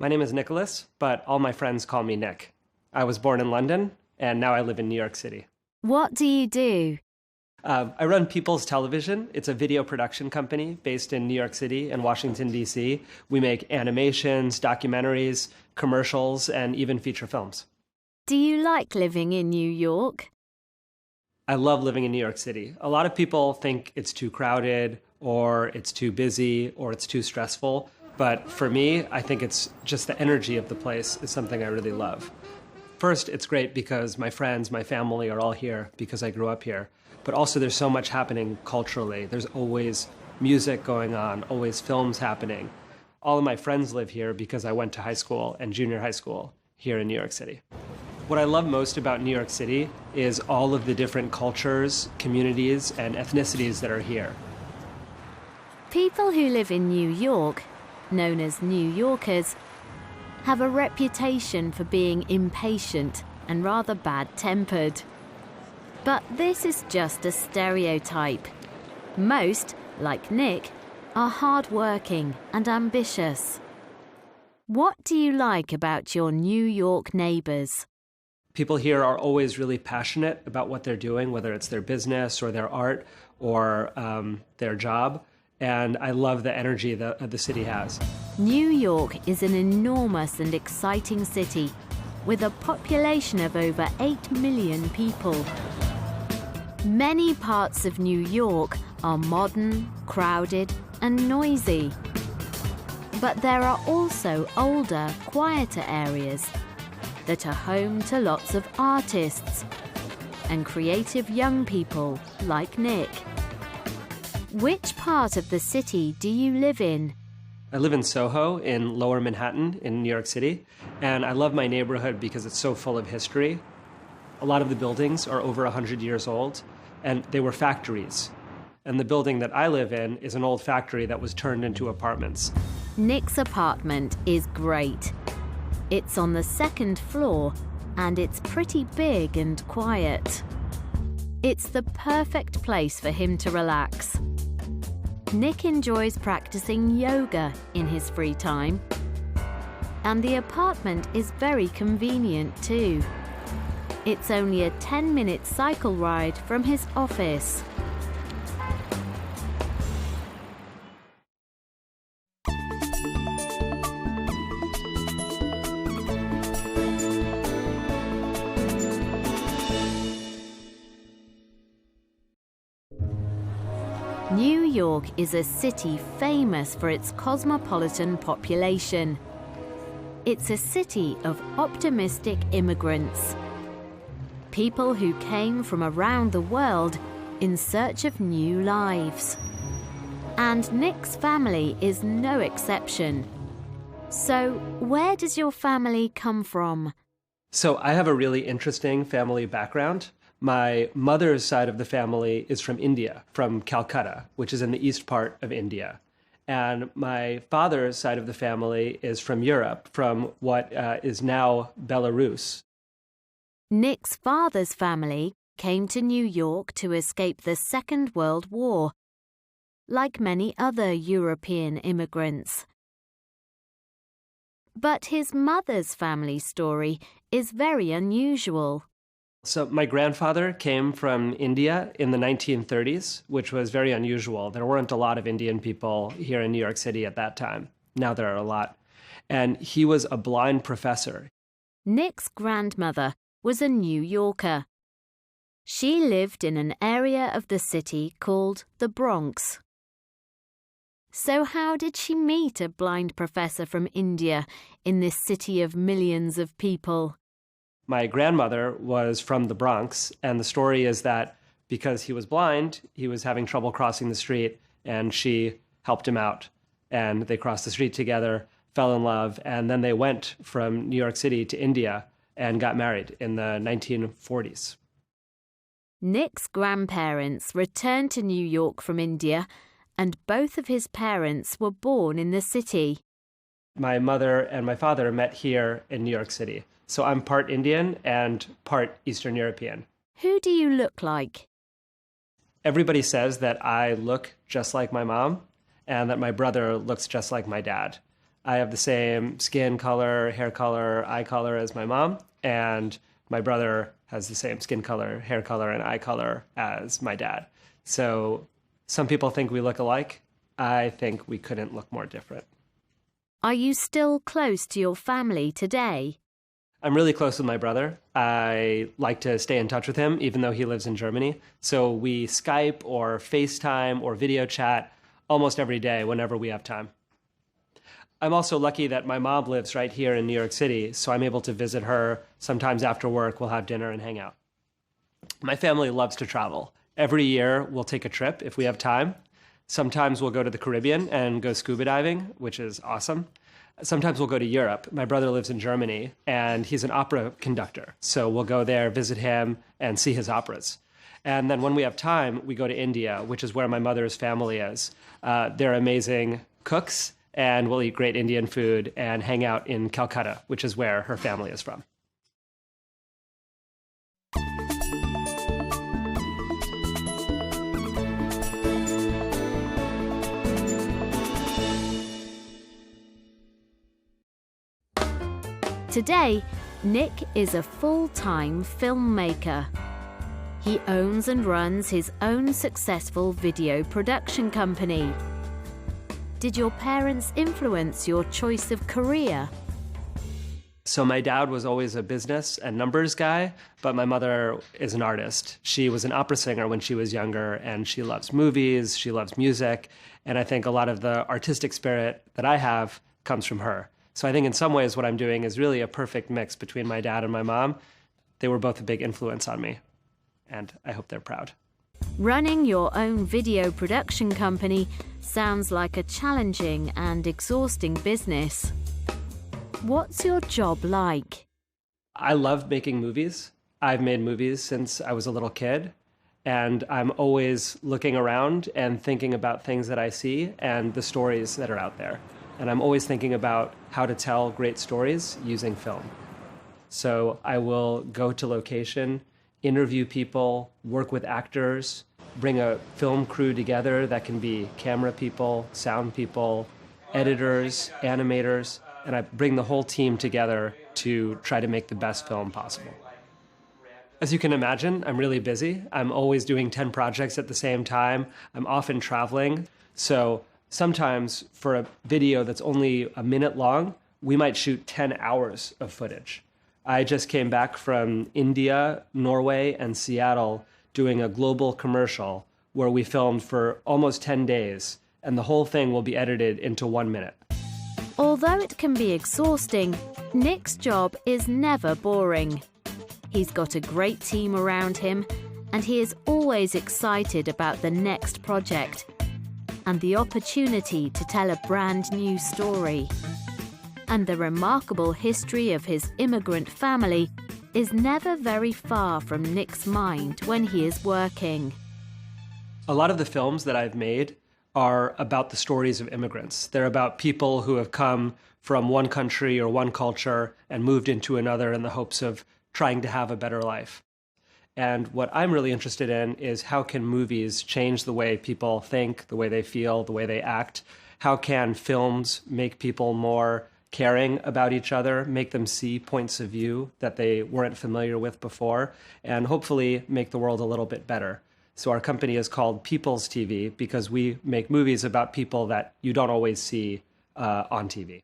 My name is Nicholas, but all my friends call me Nick. I was born in London, and now I live in New York City. What do you do? I run People's Television. It's a video production company based in New York City and Washington, D.C. We make animations, documentaries, commercials, and even feature films. Do you like living in New York? I love living in New York City. A lot of people think it's too crowded, or it's too busy, or it's too stressful. But for me, I think it's just the energy of the place is something I really love. First, it's great because my friends, my family are all here because I grew up here. But also there's so much happening culturally. There's always music going on, always films happening. All of my friends live here because I went to high school and junior high school here in New York City. What I love most about New York City is all of the different cultures, communities, and ethnicities that are here. People who live in New York, known as New Yorkers, have a reputation for being impatient and rather bad-tempered. But this is just a stereotype. Most, like Nick, are hard-working and ambitious. What do you like about your New York neighbors? People here are always really passionate about what they're doing, whether it's their business or their art or their job. And I love the energy that the city has. New York is an enormous and exciting city with a population of over 8 million people. Many parts of New York are modern, crowded, and noisy. But there are also older, quieter areas that are home to lots of artists and creative young people like Nick. Which part of the city do you live in? I live in Soho in Lower Manhattan in New York City, and I love my neighborhood because it's so full of history. A lot of the buildings are over 100 years old, and they were factories. And the building that I live in is an old factory that was turned into apartments. Nick's apartment is great. It's on the second floor, and it's pretty big and quiet. It's the perfect place for him to relax. Nick enjoys practicing yoga in his free time. And the apartment is very convenient too. It's only a 10-minute cycle ride from his office. New York is a city famous for its cosmopolitan population. It's a city of optimistic immigrants. People who came from around the world in search of new lives. And Nick's family is no exception. So, where does your family come from? So I have a really interesting family background. My mother's side of the family is from India, from Calcutta, which is in the east part of India. And my father's side of the family is from Europe, from what is now Belarus. Nick's father's family came to New York to escape the Second World War, like many other European immigrants. But his mother's family story is very unusual. So my grandfather came from India in the 1930s, which was very unusual. There weren't a lot of Indian people here in New York City at that time. Now there are a lot. And he was a blind professor. Nick's grandmother was a New Yorker. She lived in an area of the city called the Bronx. So how did she meet a blind professor from India in this city of millions of people? My grandmother was from the Bronx, and the story is that because he was blind, he was having trouble crossing the street, and she helped him out. And they crossed the street together, fell in love, and then they went from New York City to India and got married in the 1940s. Nick's grandparents returned to New York from India, and both of his parents were born in the city. My mother and my father met here in New York City. So I'm part Indian and part Eastern European. Who do you look like? Everybody says that I look just like my mom and that my brother looks just like my dad. I have the same skin color, hair color, eye color as my mom, and my brother has the same skin color, hair color, and eye color as my dad. So some people think we look alike. I think we couldn't look more different. Are you still close to your family today? I'm really close with my brother. I like to stay in touch with him, even though he lives in Germany. So we Skype or FaceTime or video chat almost every day whenever we have time. I'm also lucky that my mom lives right here in New York City, so I'm able to visit her. Sometimes after work, we'll have dinner and hang out. My family loves to travel. Every year, we'll take a trip if we have time. Sometimes we'll go to the Caribbean and go scuba diving, which is awesome. Sometimes we'll go to Europe. My brother lives in Germany, and he's an opera conductor. So we'll go there, visit him, and see his operas. And then when we have time, we go to India, which is where my mother's family is. They're amazing cooks, and we'll eat great Indian food and hang out in Calcutta, which is where her family is from. Today, Nick is a full-time filmmaker. He owns and runs his own successful video production company. Did your parents influence your choice of career? So my dad was always a business and numbers guy, but my mother is an artist. She was an opera singer when she was younger, and she loves movies, she loves music, and I think a lot of the artistic spirit that I have comes from her. So I think in some ways what I'm doing is really a perfect mix between my dad and my mom. They were both a big influence on me, and I hope they're proud. Running your own video production company sounds like a challenging and exhausting business. What's your job like? I love making movies. I've made movies since I was a little kid, and I'm always looking around and thinking about things that I see and the stories that are out there. And I'm always thinking about how to tell great stories using film. So I will go to location, interview people, work with actors, bring a film crew together that can be camera people, sound people, editors, animators, and I bring the whole team together to try to make the best film possible. As you can imagine, I'm really busy. I'm always doing 10 projects at the same time. I'm often traveling. So sometimes for a video that's only a minute long, we might shoot 10 hours of footage. I just came back from India, Norway, and Seattle doing a global commercial where we filmed for almost 10 days, and the whole thing will be edited into 1 minute. Although it can be exhausting, Nick's job is never boring. He's got a great team around him, and he is always excited about the next project and the opportunity to tell a brand new story. And the remarkable history of his immigrant family is never very far from Nick's mind when he is working. A lot of the films that I've made are about the stories of immigrants. They're about people who have come from one country or one culture and moved into another in the hopes of trying to have a better life. And what I'm really interested in is how can movies change the way people think, the way they feel, the way they act? How can films make people more caring about each other, make them see points of view that they weren't familiar with before, and hopefully make the world a little bit better? So our company is called People's TV because we make movies about people that you don't always see on TV.